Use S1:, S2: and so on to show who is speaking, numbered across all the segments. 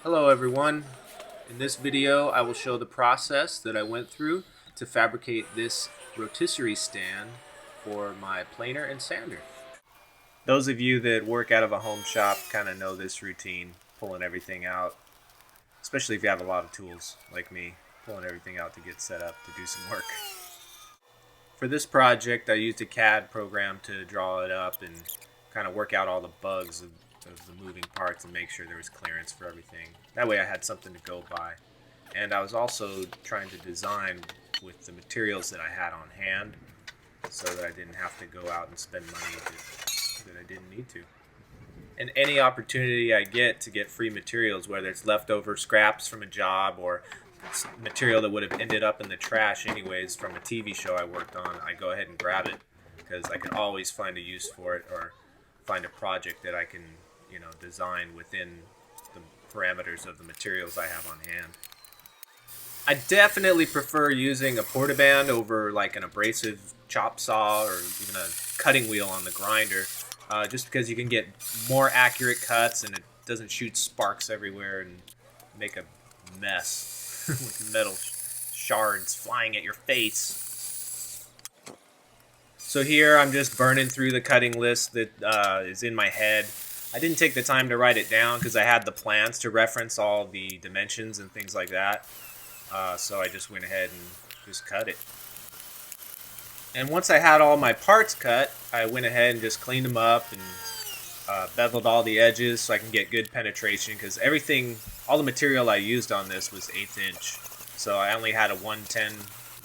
S1: Hello everyone. In this video I will show the process that I went through to fabricate this rotisserie stand for my planer and sander. Those of you that work out of a home shop kind of know this routine, pulling everything out, especially if you have a lot of tools like me, pulling everything out to get set up to do some work. For this project I used a CAD program to draw it up and kind of work out all the bugs of the moving parts and make sure there was clearance for everything. That way I had something to go by. And I was also trying to design with the materials that I had on hand so that I didn't have to go out and spend money that I didn't need to. And any opportunity I get to get free materials, whether it's leftover scraps from a job or material that would have ended up in the trash anyways from a TV show I worked on, I go ahead and grab it because I can always find a use for it or find a project that I can, design within the parameters of the materials I have on hand. I definitely prefer using a Portaband over like an abrasive chop saw or even a cutting wheel on the grinder, just because you can get more accurate cuts and it doesn't shoot sparks everywhere and make a mess with metal shards flying at your face. So here I'm just burning through the cutting list that is in my head. I didn't take the time to write it down because I had the plans to reference all the dimensions and things like that. So I just went ahead and just cut it. And once I had all my parts cut, I went ahead and just cleaned them up and beveled all the edges so I can get good penetration because everything, all the material I used on this was 1/8 inch. So I only had a 110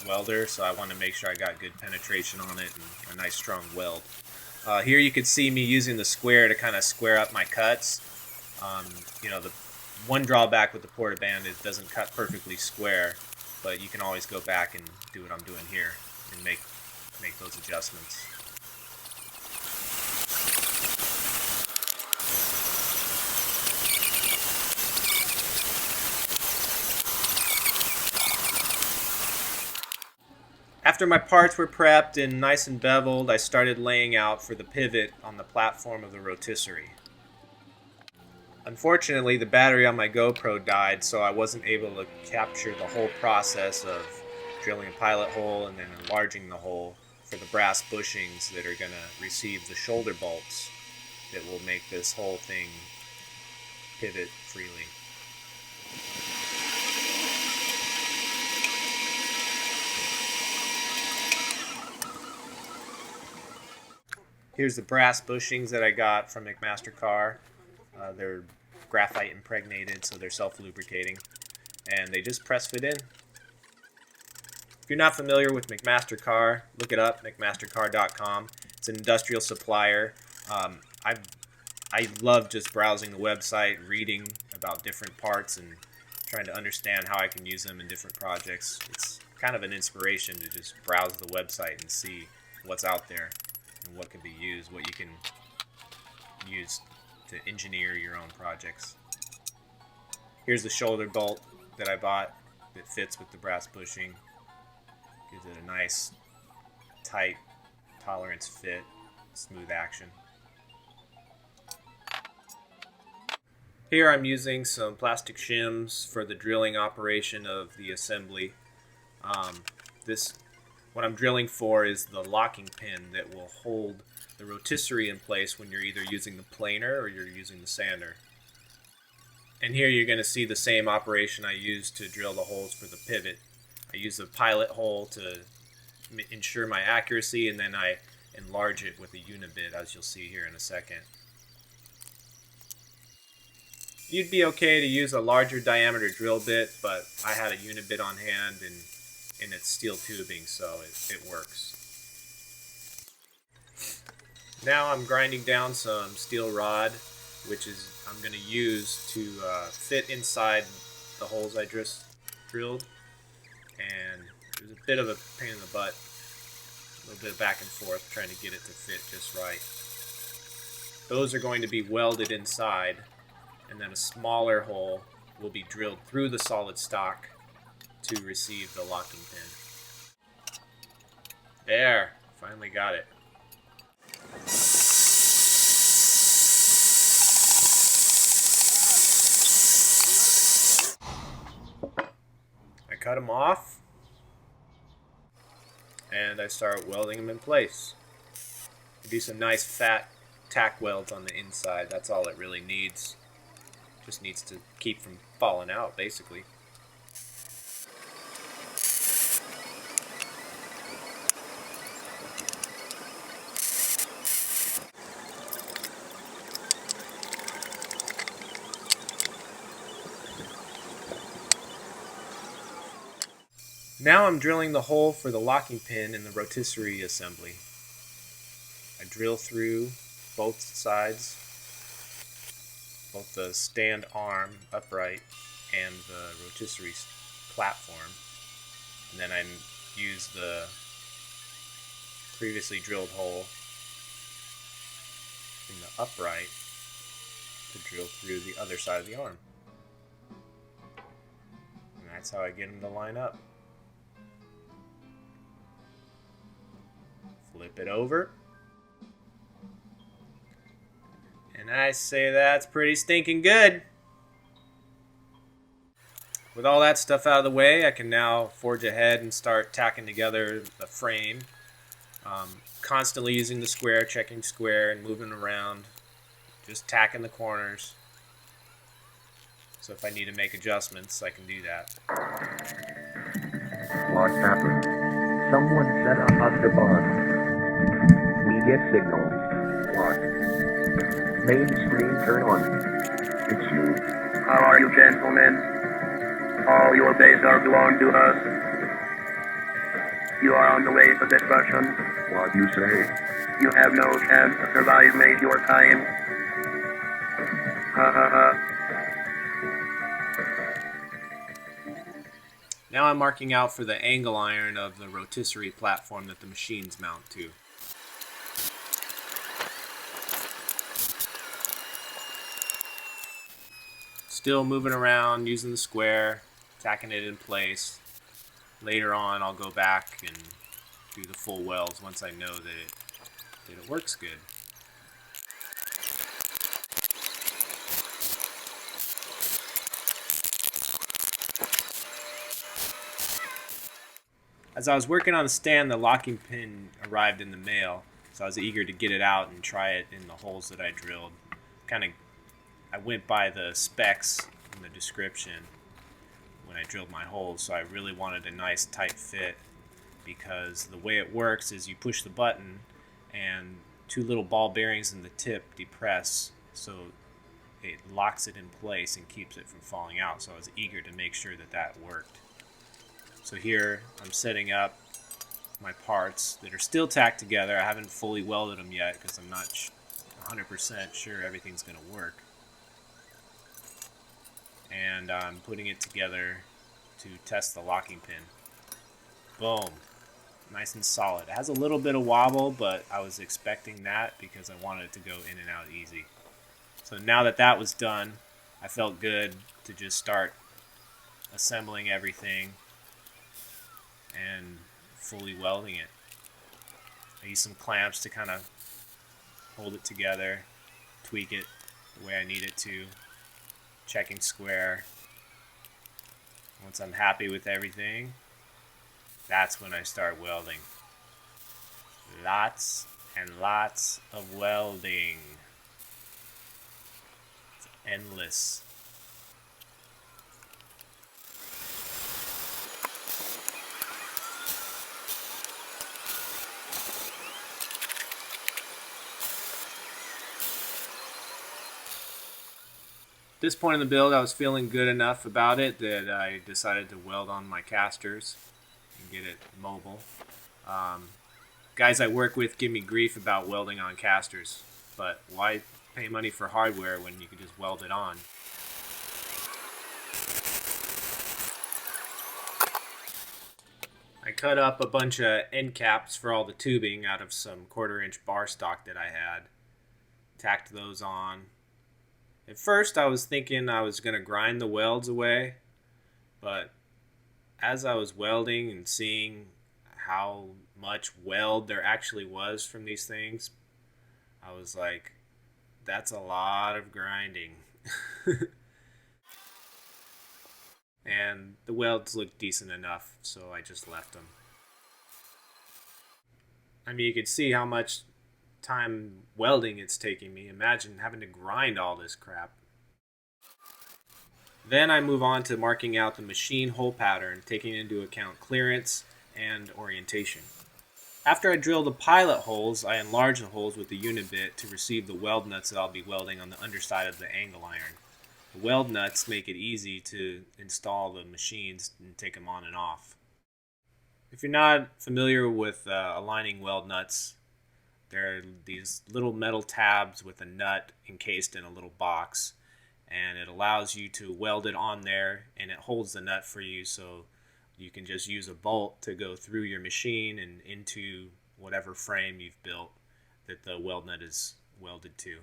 S1: welder, so I wanted to make sure I got good penetration on it and a nice strong weld. Here you can see me using the square to kind of square up my cuts. The one drawback with the Portaband is it doesn't cut perfectly square, but you can always go back and do what I'm doing here and make those adjustments. After my parts were prepped and nice and beveled, I started laying out for the pivot on the platform of the rotisserie. Unfortunately, the battery on my GoPro died, so I wasn't able to capture the whole process of drilling a pilot hole and then enlarging the hole for the brass bushings that are going to receive the shoulder bolts that will make this whole thing pivot freely. Here's the brass bushings that I got from McMaster-Carr. They're graphite impregnated, so they're self-lubricating, and they just press fit in. If you're not familiar with McMaster-Carr, look it up, McMasterCarr.com. It's an industrial supplier. I love just browsing the website, reading about different parts, and trying to understand how I can use them in different projects. It's kind of an inspiration to just browse the website and see what's out there and what can be used, what you can use to engineer your own projects. Here's the shoulder bolt that I bought that fits with the brass bushing. Gives it a nice, tight, tolerance fit, smooth action. Here I'm using some plastic shims for the drilling operation of the assembly. What I'm drilling for is the locking pin that will hold the rotisserie in place when you're either using the planer or you're using the sander. And here you're going to see the same operation I used to drill the holes for the pivot. I use a pilot hole to ensure my accuracy, and then I enlarge it with a unibit, as you'll see here in a second. You'd be okay to use a larger diameter drill bit, but I had a unibit on hand and it's steel tubing, so it works. Now I'm grinding down some steel rod, which is I'm going to use to fit inside the holes I just drilled. And it was a bit of a pain in the butt, a little bit of back and forth trying to get it to fit just right. Those are going to be welded inside, and then a smaller hole will be drilled through the solid stock to receive the locking pin. There, finally got it. cut them off, and I start welding them in place. I do some nice fat tack welds on the inside. That's all it really needs. Just needs to keep from falling out, basically. Now I'm drilling the hole for the locking pin in the rotisserie assembly. I drill through both sides, both the stand arm upright and the rotisserie platform, and then I use the previously drilled hole in the upright to drill through the other side of the arm. And that's how I get them to line up. Flip it over. And I say that's pretty stinking good. With all that stuff out of the way, I can now forge ahead and start tacking together the frame. Constantly using the square, checking square, and moving around. Just tacking the corners. So if I need to make adjustments, I can do that.
S2: What happened? Someone set up the box. We get signal. What? Main screen turn on. It's you.
S3: How are you, gentlemen? All your days are belong to us. You are on the way to destruction.
S2: What you say?
S3: You have no chance to survive, mate, your time. Ha ha ha.
S1: Now I'm marking out for the angle iron of the rotisserie platform that the machines mount to. Still moving around, using the square, tacking it in place. Later on, I'll go back and do the full welds once I know that it works good. As I was working on the stand, the locking pin arrived in the mail, so I was eager to get it out and try it in the holes that I drilled. I went by the specs in the description when I drilled my holes, so I really wanted a nice tight fit, because the way it works is you push the button and two little ball bearings in the tip depress, so it locks it in place and keeps it from falling out. So I was eager to make sure that worked. So here I'm setting up my parts that are still tacked together. I haven't fully welded them yet because I'm not 100% sure everything's going to work. And I'm putting it together to test the locking pin. Boom. Nice and solid. It has a little bit of wobble, but I was expecting that because I wanted it to go in and out easy. So now that was done, I felt good to just start assembling everything and fully welding it. I used some clamps to kind of hold it together, tweak it the way I need it to, checking square. Once I'm happy with everything, that's when I start welding. Lots and lots of welding. It's endless. At this point in the build, I was feeling good enough about it that I decided to weld on my casters and get it mobile. Guys I work with give me grief about welding on casters, but why pay money for hardware when you can just weld it on? I cut up a bunch of end caps for all the tubing out of some 1/4-inch bar stock that I had. Tacked those on. At first I was thinking I was going to grind the welds away, but as I was welding and seeing how much weld there actually was from these things, I was like, that's a lot of grinding. and the welds looked decent enough, so I just left them. I mean, you can see how much time welding it's taking me. Imagine having to grind all this crap. Then I move on to marking out the machine hole pattern, taking into account clearance and orientation. After I drill the pilot holes, I enlarge the holes with the unit bit to receive the weld nuts that I'll be welding on the underside of the angle iron. The weld nuts make it easy to install the machines and take them on and off. If you're not familiar with aligning weld nuts, there are these little metal tabs with a nut encased in a little box, and it allows you to weld it on there, and it holds the nut for you, so you can just use a bolt to go through your machine and into whatever frame you've built that the weld nut is welded to.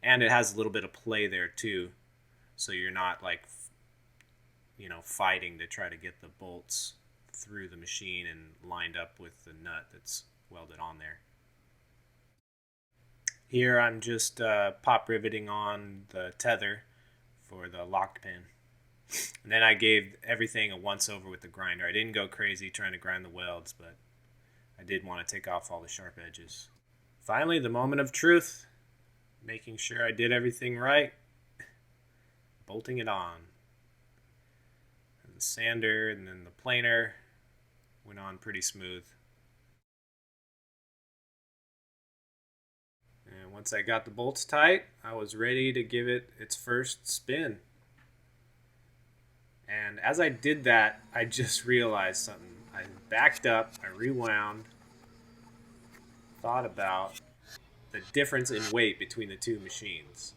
S1: And it has a little bit of play there too, so you're not like, fighting to try to get the bolts through the machine and lined up with the nut that's welded on there. Here I'm just pop riveting on the tether for the lock pin. And then I gave everything a once over with the grinder. I didn't go crazy trying to grind the welds, but I did want to take off all the sharp edges. Finally, the moment of truth, making sure I did everything right, bolting it on. And the sander and then the planer went on pretty smooth. And once I got the bolts tight, I was ready to give it its first spin. And as I did that, I just realized something. I backed up, I rewound, thought about the difference in weight between the two machines.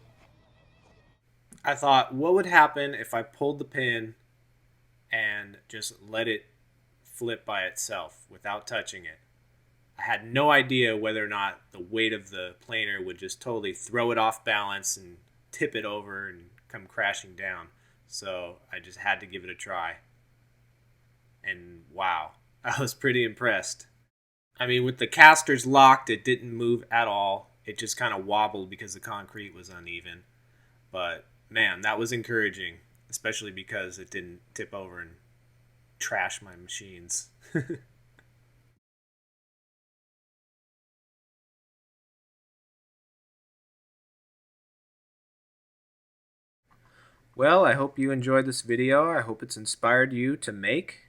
S1: I thought, what would happen if I pulled the pin and just let it flip by itself without touching it? I had no idea whether or not the weight of the planer would just totally throw it off balance and tip it over and come crashing down. So I just had to give it a try. And wow, I was pretty impressed. I mean, with the casters locked, it didn't move at all. It just kind of wobbled because the concrete was uneven. But man, that was encouraging, especially because it didn't tip over and trash my machines. Well, I hope you enjoyed this video. I hope it's inspired you to make.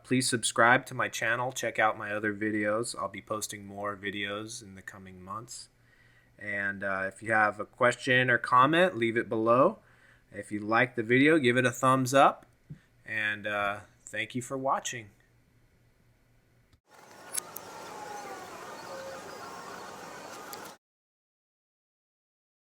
S1: Please subscribe to my channel. Check out my other videos. I'll be posting more videos in the coming months. And if you have a question or comment, leave it below. If you like the video, give it a thumbs up. And thank you for watching.